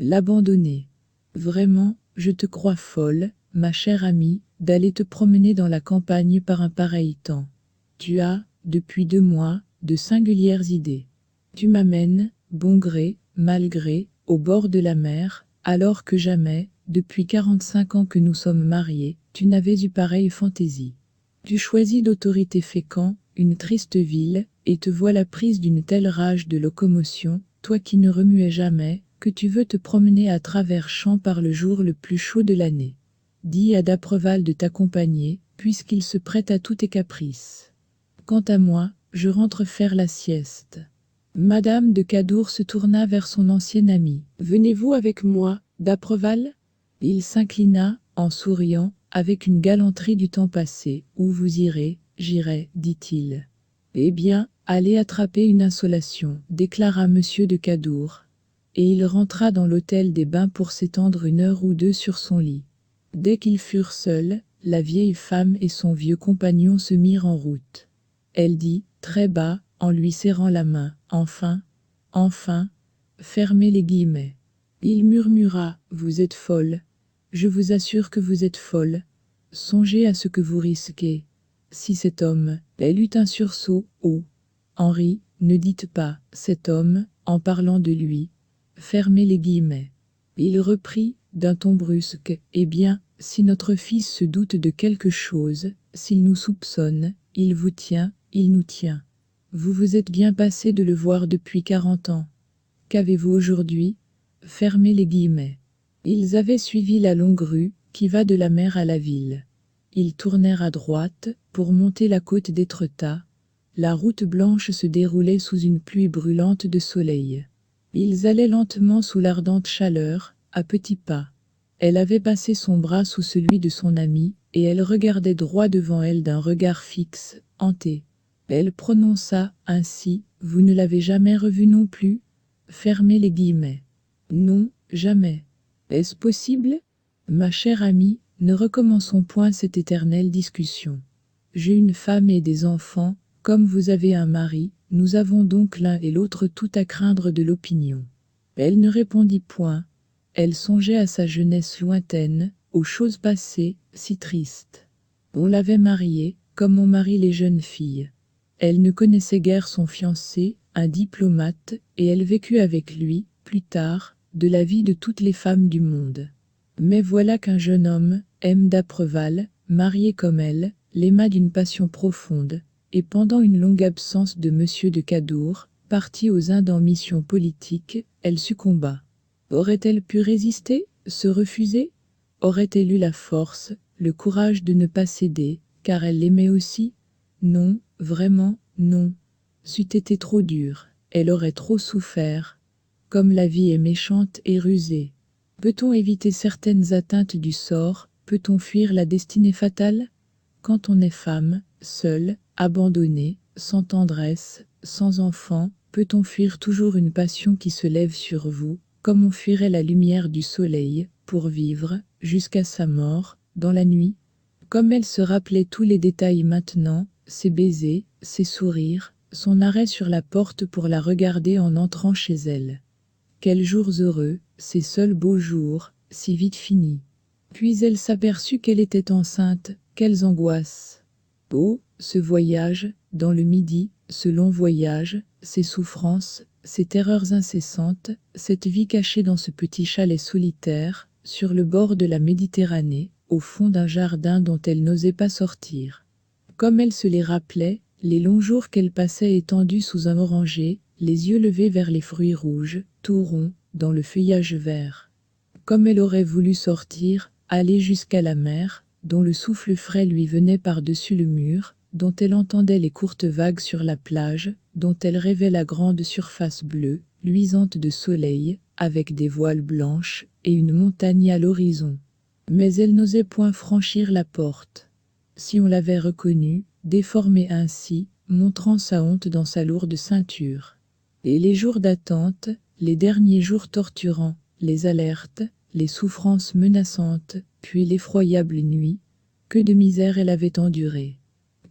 L'abandonner. Vraiment, je te crois folle, ma chère amie, d'aller te promener dans la campagne par un pareil temps. Tu as, depuis 2 mois, de singulières idées. Tu m'amènes, bon gré, mal gré, au bord de la mer, alors que jamais, depuis 45 ans que nous sommes mariés, tu n'avais eu pareille fantaisie. Tu choisis l'autorité fécond, une triste ville, et te voilà prise d'une telle rage de locomotion, toi qui ne remuais jamais, que tu veux te promener à travers champs par le jour le plus chaud de l'année. Dis à d'Apreval de t'accompagner, puisqu'il se prête à tous tes caprices. Quant à moi, je rentre faire la sieste. Madame de Cadour se tourna vers son ancien ami. Venez-vous avec moi, d'Apreval? Il s'inclina, en souriant, avec une galanterie du temps passé. Où vous irez, j'irai, dit-il. Eh bien, allez attraper une insolation, déclara monsieur de Cadour. Et il rentra dans l'hôtel des Bains pour s'étendre 1 heure ou 2 sur son lit. Dès qu'ils furent seuls, la vieille femme et son vieux compagnon se mirent en route. Elle dit, très bas, en lui serrant la main, enfin, fermez les guillemets. Il murmura, vous êtes folle. Je vous assure que vous êtes folle. Songez à ce que vous risquez. Si cet homme, elle eut un sursaut, oh. Henri, ne dites pas, cet homme, en parlant de lui. Fermez les guillemets. Il reprit, d'un ton brusque, eh bien, si notre fils se doute de quelque chose, s'il nous soupçonne, il vous tient, il nous tient. Vous vous êtes bien passé de le voir depuis 40 ans. Qu'avez-vous aujourd'hui? Fermez les guillemets. Ils avaient suivi la longue rue, qui va de la mer à la ville. Ils tournèrent à droite, pour monter la côte d'Étretat. La route blanche se déroulait sous une pluie brûlante de soleil. Ils allaient lentement sous l'ardente chaleur, à petits pas. Elle avait passé son bras sous celui de son ami, et elle regardait droit devant elle d'un regard fixe, hanté. Elle prononça, ainsi, « Vous ne l'avez jamais revu non plus ?» Fermez les guillemets. « Non, jamais. » Est-ce possible? Ma chère amie, ne recommençons point cette éternelle discussion. J'ai une femme et des enfants, comme vous avez un mari, nous avons donc l'un et l'autre tout à craindre de l'opinion. Elle ne répondit point. Elle songeait à sa jeunesse lointaine, aux choses passées, si tristes. On l'avait mariée, comme on marie les jeunes filles. Elle ne connaissait guère son fiancé, un diplomate, et elle vécut avec lui, plus tard, de la vie de toutes les femmes du monde. Mais voilà qu'un jeune homme, M. d'Apreval, marié comme elle, l'aima d'une passion profonde, et pendant une longue absence de monsieur de Cadour, partie aux Indes en mission politique, elle succomba. Aurait-elle pu résister, se refuser? Aurait-elle eu la force, le courage de ne pas céder, car elle l'aimait aussi? Non, vraiment, non. C'eût été trop dur, elle aurait trop souffert. Comme la vie est méchante et rusée. Peut-on éviter certaines atteintes du sort? Peut-on fuir la destinée fatale? Quand on est femme, seule, abandonnée, sans tendresse, sans enfant, peut-on fuir toujours une passion qui se lève sur vous, comme on fuirait la lumière du soleil, pour vivre, jusqu'à sa mort, dans la nuit? Comme elle se rappelait tous les détails maintenant, ses baisers, ses sourires, son arrêt sur la porte pour la regarder en entrant chez elle. Quels jours heureux, ces seuls beaux jours, si vite finis. Puis elle s'aperçut qu'elle était enceinte, quelles angoisses. Oh, ce voyage, dans le Midi, ce long voyage, ces souffrances, ces terreurs incessantes, cette vie cachée dans ce petit chalet solitaire, sur le bord de la Méditerranée, au fond d'un jardin dont elle n'osait pas sortir. Comme elle se les rappelait, les longs jours qu'elle passait étendue sous un oranger, les yeux levés vers les fruits rouges, tout ronds, dans le feuillage vert. Comme elle aurait voulu sortir, aller jusqu'à la mer, dont le souffle frais lui venait par-dessus le mur, dont elle entendait les courtes vagues sur la plage, dont elle rêvait la grande surface bleue, luisante de soleil, avec des voiles blanches, et une montagne à l'horizon. Mais elle n'osait point franchir la porte. Si on l'avait reconnue, déformée ainsi, montrant sa honte dans sa lourde ceinture. Et les jours d'attente, les derniers jours torturants, les alertes, les souffrances menaçantes, puis l'effroyable nuit, que de misère elle avait endurée.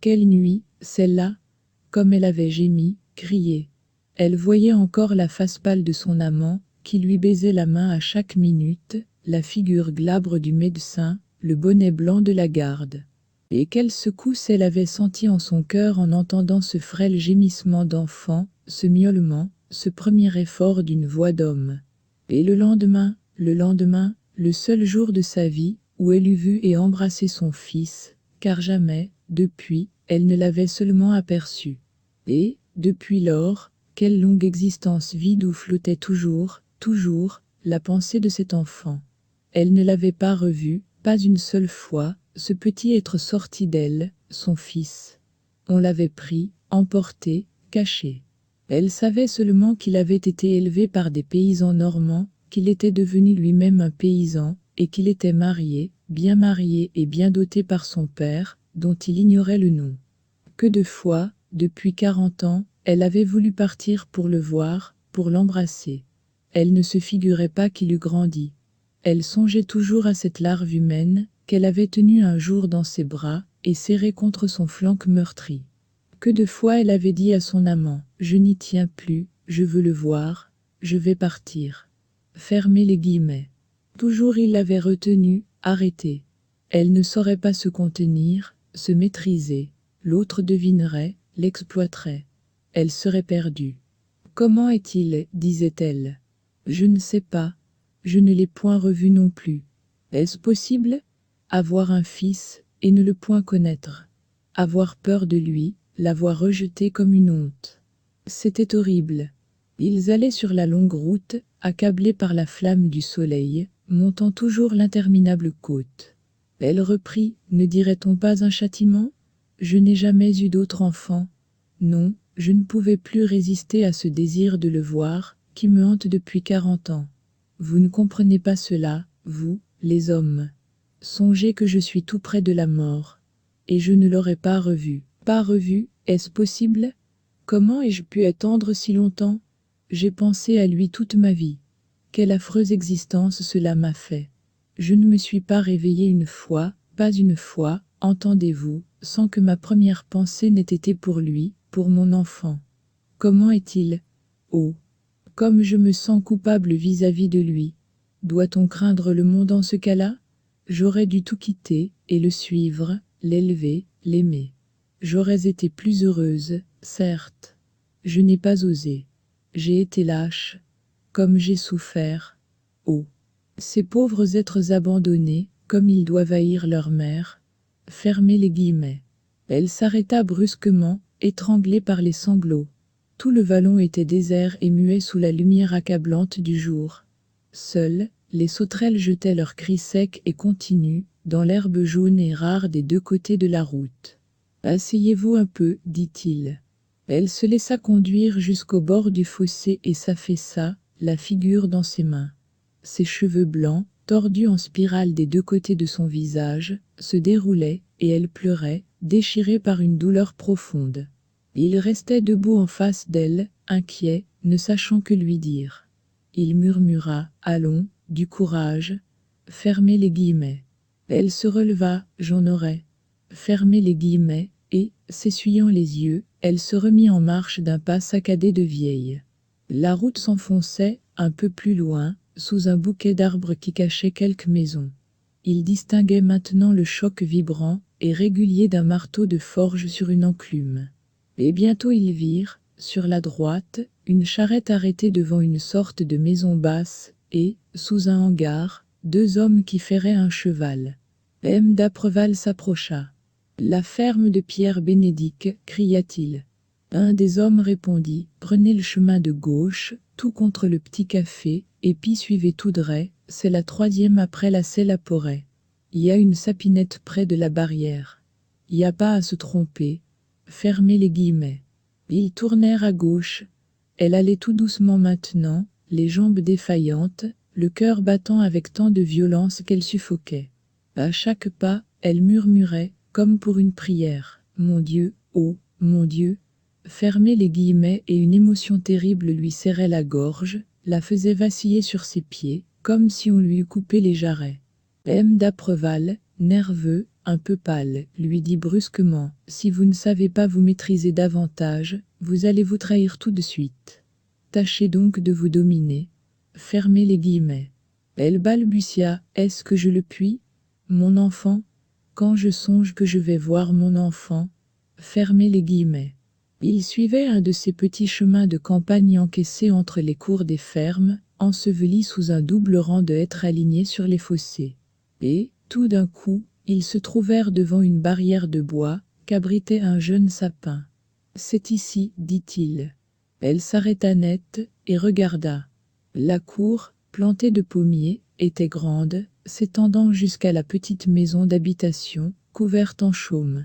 Quelle nuit, celle-là? Comme elle avait gémi, crié. Elle voyait encore la face pâle de son amant, qui lui baisait la main à chaque minute, la figure glabre du médecin, le bonnet blanc de la garde. Et quelle secousse elle avait sentie en son cœur en entendant ce frêle gémissement d'enfant, ce miaulement, ce premier effort d'une voix d'homme. Et le lendemain, le seul jour de sa vie, où elle eût vu et embrassé son fils, car jamais, depuis, elle ne l'avait seulement aperçu. Et, depuis lors, quelle longue existence vide où flottait toujours, la pensée de cet enfant. Elle ne l'avait pas revu, pas une seule fois, ce petit être sorti d'elle, son fils. On l'avait pris, emporté, caché. Elle savait seulement qu'il avait été élevé par des paysans normands, qu'il était devenu lui-même un paysan, et qu'il était marié et bien doté par son père, dont il ignorait le nom. Que de fois, depuis 40 ans, elle avait voulu partir pour le voir, pour l'embrasser. Elle ne se figurait pas qu'il eût grandi. Elle songeait toujours à cette larve humaine, qu'elle avait tenue un jour dans ses bras, et serrée contre son flanc meurtri. Que de fois elle avait dit à son amant, « Je n'y tiens plus, je veux le voir, je vais partir. » Fermez les guillemets. Toujours il l'avait retenue, arrêtée. Elle ne saurait pas se contenir, se maîtriser. L'autre devinerait, l'exploiterait. Elle serait perdue. « Comment est-il » disait-elle. « Je ne sais pas. Je ne l'ai point revu non plus. Est-ce possible ? Avoir un fils, et ne le point connaître. Avoir peur de lui, l'avoir rejeté comme une honte. C'était horrible. » Ils allaient sur la longue route, accablés par la flamme du soleil, montant toujours l'interminable côte. Elle reprit, « Ne dirait-on pas un châtiment ? Je n'ai jamais eu d'autre enfant. Non, je ne pouvais plus résister à ce désir de le voir, qui me hante depuis 40 ans. Vous ne comprenez pas cela, vous, les hommes. Songez que je suis tout près de la mort. Et je ne l'aurais pas revu. Pas revu, est-ce possible ? Comment ai-je pu attendre si longtemps ? J'ai pensé à lui toute ma vie. Quelle affreuse existence cela m'a fait. Je ne me suis pas réveillée une fois, pas une fois, entendez-vous, sans que ma première pensée n'ait été pour lui, pour mon enfant. Comment est-il ? Oh, comme je me sens coupable vis-à-vis de lui. Doit-on craindre le monde en ce cas-là ? J'aurais dû tout quitter, et le suivre, l'élever, l'aimer. J'aurais été plus heureuse, certes. Je n'ai pas osé. J'ai été lâche. Comme j'ai souffert. Oh, ces pauvres êtres abandonnés, comme ils doivent haïr leur mère. Fermez les guillemets. Elle s'arrêta brusquement, étranglée par les sanglots. Tout le vallon était désert et muet sous la lumière accablante du jour. Seules, les sauterelles jetaient leurs cris secs et continus, dans l'herbe jaune et rare des deux côtés de la route. « Asseyez-vous un peu, dit-il. » Elle se laissa conduire jusqu'au bord du fossé et s'affaissa, la figure dans ses mains. Ses cheveux blancs, tordus en spirale des deux côtés de son visage, se déroulaient, et elle pleurait, déchirée par une douleur profonde. Il restait debout en face d'elle, inquiet, ne sachant que lui dire. Il murmura, « Allons, du courage. Fermez les guillemets. » Elle se releva, « J'en aurai. » Fermez les guillemets, et, s'essuyant les yeux, elle se remit en marche d'un pas saccadé de vieille. La route s'enfonçait, un peu plus loin, sous un bouquet d'arbres qui cachait quelques maisons. Il distinguait maintenant le choc vibrant et régulier d'un marteau de forge sur une enclume. Et bientôt ils virent, sur la droite, une charrette arrêtée devant une sorte de maison basse, et, sous un hangar, 2 hommes qui ferraient un cheval. M. d'Apreval s'approcha. « La ferme de Pierre Bénédicte, cria-t-il. Un des hommes répondit, « Prenez le chemin de gauche, tout contre le petit café, et puis suivez tout droit, c'est la 3e après la Selle-à-Porret. Il y a une sapinette près de la barrière. Il n'y a pas à se tromper. Fermez les guillemets. » Ils tournèrent à gauche. Elle allait tout doucement maintenant, les jambes défaillantes, le cœur battant avec tant de violence qu'elle suffoquait. À chaque pas, elle murmurait, comme pour une prière, « Mon Dieu, oh, mon Dieu !» Fermez les guillemets et une émotion terrible lui serrait la gorge, la faisait vaciller sur ses pieds, comme si on lui eût coupé les jarrets. M. d'Apreval, nerveux, un peu pâle, lui dit brusquement, « Si vous ne savez pas vous maîtriser davantage, vous allez vous trahir tout de suite. Tâchez donc de vous dominer. » Fermez les guillemets. Elle balbutia. Est-ce que je le puis? Mon enfant? Quand je songe que je vais voir mon enfant. Fermez les guillemets. Il suivait un de ces petits chemins de campagne encaissés entre les cours des fermes, ensevelis sous un double rang de hêtres alignés sur les fossés. Et, tout d'un coup, ils se trouvèrent devant une barrière de bois, qu'abritait un jeune sapin. « C'est ici, dit-il. » Elle s'arrêta net, et regarda. La cour, plantée de pommiers, était grande, s'étendant jusqu'à la petite maison d'habitation, couverte en chaume.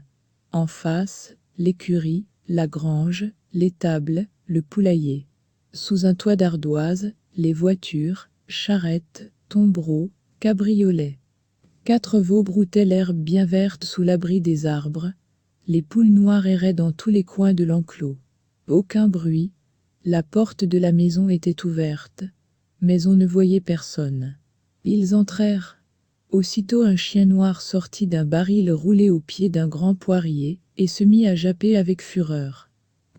En face, l'écurie, la grange, l'étable, le poulailler. Sous un toit d'ardoise, les voitures, charrettes, tombereaux, cabriolets. 4 veaux broutaient l'herbe bien verte sous l'abri des arbres. Les poules noires erraient dans tous les coins de l'enclos. Aucun bruit. La porte de la maison était ouverte. Mais on ne voyait personne. Ils entrèrent. Aussitôt un chien noir sortit d'un baril roulé au pied d'un grand poirier, et se mit à japper avec fureur.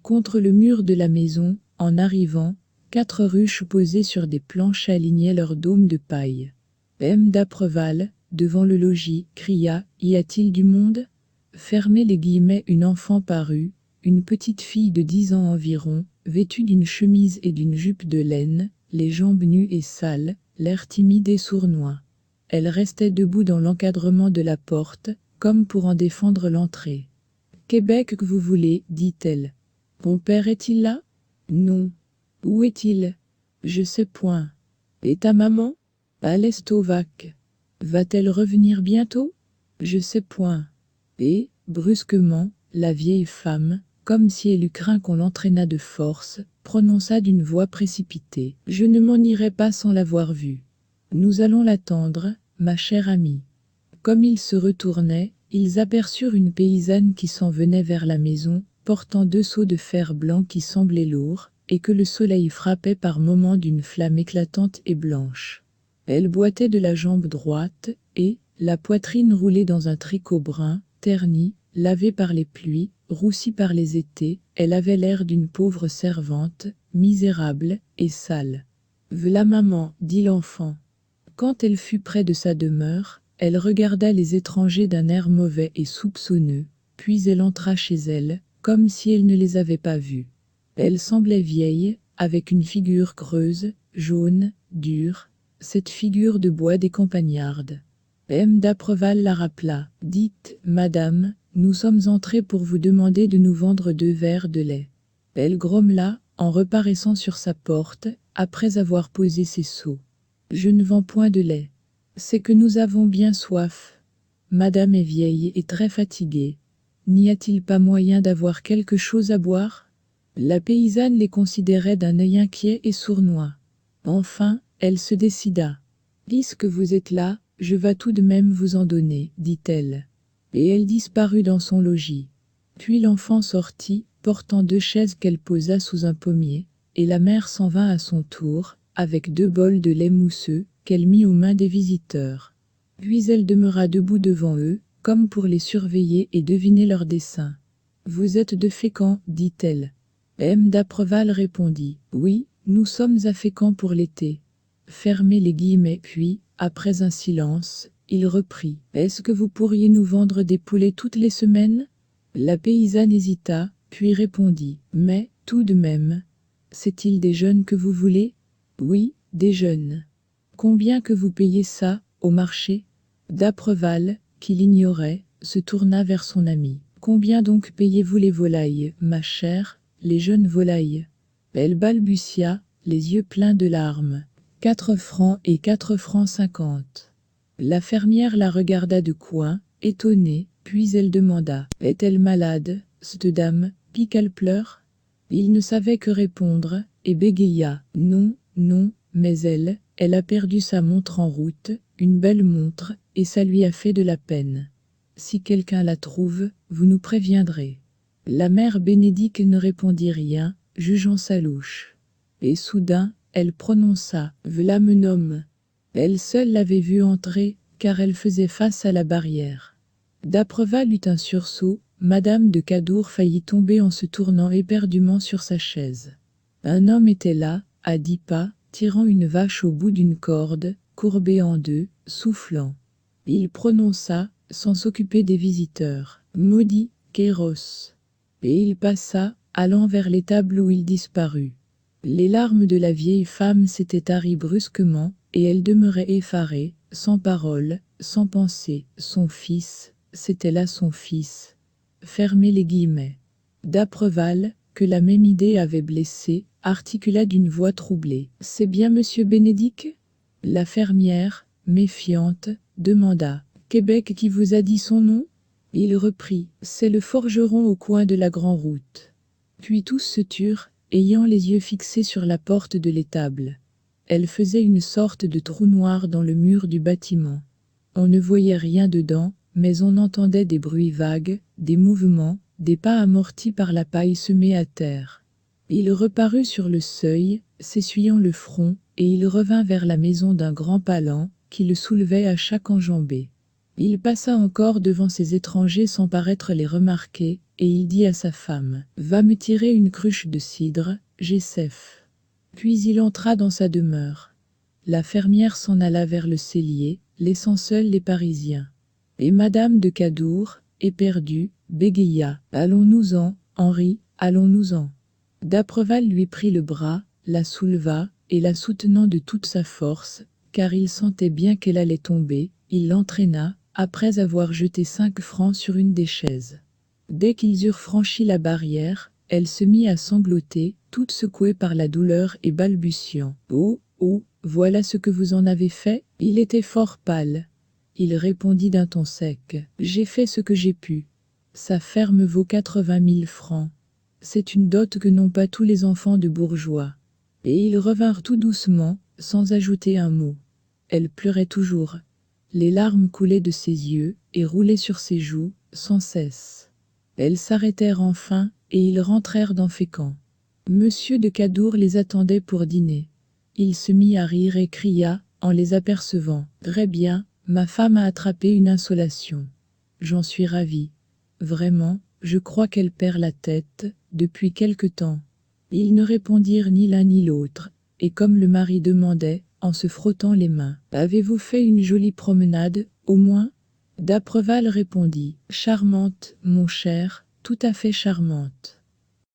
Contre le mur de la maison, en arrivant, 4 ruches posées sur des planches alignaient leurs dômes de paille. M. d'Apreval, devant le logis, cria « Y a-t-il du monde ?» Fermez les guillemets. Une enfant parut, une petite fille de 10 ans environ, vêtue d'une chemise et d'une jupe de laine, les jambes nues et sales, l'air timide et sournois. Elle restait debout dans l'encadrement de la porte, comme pour en défendre l'entrée. « Québec que vous voulez, dit-elle. Mon père est-il là? Non. Où est-il? Je sais point. Et ta maman? À l'Estovac. Va-t-elle revenir bientôt? Je sais point. Et, brusquement, la vieille femme, comme si elle eût craint qu'on l'entraînât de force, prononça d'une voix précipitée. Je ne m'en irai pas sans l'avoir vue. Nous allons l'attendre, ma chère amie. Comme ils se retournaient, ils aperçurent une paysanne qui s'en venait vers la maison, portant 2 seaux de fer blanc qui semblaient lourds, et que le soleil frappait par moments d'une flamme éclatante et blanche. Elle boitait de la jambe droite, et, la poitrine roulée dans un tricot brun, terni, lavé par les pluies, roussi par les étés, elle avait l'air d'une pauvre servante, misérable et sale. « V'là maman, dit l'enfant. » Quand elle fut près de sa demeure, elle regarda les étrangers d'un air mauvais et soupçonneux, puis elle entra chez elle, comme si elle ne les avait pas vus. Elle semblait vieille, avec une figure creuse, jaune, dure, cette figure de bois des campagnardes. M. d'Apreval la rappela. « Dites, madame, nous sommes entrés pour vous demander de nous vendre 2 verres de lait. » Elle grommela, en reparaissant sur sa porte, après avoir posé ses seaux. « Je ne vends point de lait. C'est que nous avons bien soif. Madame est vieille et très fatiguée. N'y a-t-il pas moyen d'avoir quelque chose à boire? » La paysanne les considérait d'un œil inquiet et sournois. Enfin, elle se décida. « Puisque vous êtes là, je vas tout de même vous en donner, dit-elle. » Et elle disparut dans son logis. Puis l'enfant sortit, portant 2 chaises qu'elle posa sous un pommier, et la mère s'en vint à son tour, avec 2 bols de lait mousseux, qu'elle mit aux mains des visiteurs. Puis elle demeura debout devant eux, comme pour les surveiller et deviner leurs desseins. « Vous êtes de Fécamp, dit-elle. » M. d'Apreval répondit. « Oui, nous sommes à Fécamp pour l'été. » Fermez les guillemets, puis, après un silence, il reprit. « Est-ce que vous pourriez nous vendre des poulets toutes les semaines? » La paysanne hésita, puis répondit. « Mais, tout de même, c'est-il des jeunes que vous voulez? » « Oui, des jeunes. »« Combien que vous payez ça, au marché? » D'Apreval, qui l'ignorait, se tourna vers son ami. « Combien donc payez-vous les volailles, ma chère, les jeunes volailles? » Elle balbutia, les yeux pleins de larmes. 4 francs et 4 francs 50. La fermière la regarda de coin, étonnée, puis elle demanda. « Est-elle malade, cette dame, pis qu'elle pleure ?» Il ne savait que répondre, et bégaya. « Non, non, mais elle a perdu sa montre en route, une belle montre, et ça lui a fait de la peine. Si quelqu'un la trouve, vous nous préviendrez. » La mère Bénédicte ne répondit rien, jugeant sa louche. Et soudain, elle prononça « V'là mon homme !» Elle seule l'avait vu entrer, car elle faisait face à la barrière. D'Apreval eut un sursaut, Madame de Cadour faillit tomber en se tournant éperdument sur sa chaise. Un homme était là, à 10 pas, tirant une vache au bout d'une corde, courbée en deux, soufflant. Il prononça, sans s'occuper des visiteurs, « Maudit, Kéros !» Et il passa, allant vers l'étable où il disparut. Les larmes de la vieille femme s'étaient taries brusquement, et elle demeurait effarée, sans parole, sans pensée. Son fils, c'était là son fils. Fermez les guillemets. D'Apreval, que la même idée avait blessé, articula d'une voix troublée. « C'est bien monsieur Bénédicte ?» La fermière, méfiante, demanda. « Québec qui vous a dit son nom ?» Il reprit. « C'est le forgeron au coin de la Grand-Route. » Puis tous se turent, ayant les yeux fixés sur la porte de l'étable. Elle faisait une sorte de trou noir dans le mur du bâtiment. On ne voyait rien dedans, mais on entendait des bruits vagues, des mouvements, des pas amortis par la paille semée à terre. Il reparut sur le seuil, s'essuyant le front, et il revint vers la maison d'un grand palan, qui le soulevait à chaque enjambée. Il passa encore devant ces étrangers sans paraître les remarquer, et il dit à sa femme « Va me tirer une cruche de cidre, j'ai soif. » Puis il entra dans sa demeure. La fermière s'en alla vers le cellier, laissant seuls les Parisiens. Et Madame de Cadour, éperdue, bégaya « Allons-nous-en, Henri, allons-nous-en. » D'Apreval lui prit le bras, la souleva, et la soutenant de toute sa force, car il sentait bien qu'elle allait tomber, il l'entraîna, après avoir jeté 5 francs sur une des chaises. Dès qu'ils eurent franchi la barrière, elle se mit à sangloter, toute secouée par la douleur et balbutiant. « Oh, oh, voilà ce que vous en avez fait ?» Il était fort pâle. Il répondit d'un ton sec. « J'ai fait ce que j'ai pu. Sa ferme vaut 80 000 francs. C'est une dot que n'ont pas tous les enfants de bourgeois. » Et ils revinrent tout doucement, sans ajouter un mot. Elle pleurait toujours. Les larmes coulaient de ses yeux et roulaient sur ses joues, sans cesse. Elles s'arrêtèrent enfin, et ils rentrèrent dans Fécamp. Monsieur de Cadour les attendait pour dîner. Il se mit à rire et cria, en les apercevant. « Très bien, ma femme a attrapé une insolation. J'en suis ravi. Vraiment, je crois qu'elle perd la tête, depuis quelque temps. » Ils ne répondirent ni l'un ni l'autre, et comme le mari demandait, en se frottant les mains, « Avez-vous fait une jolie promenade, au moins ?» D'Apreval répondit, « Charmante, mon cher, tout à fait charmante. »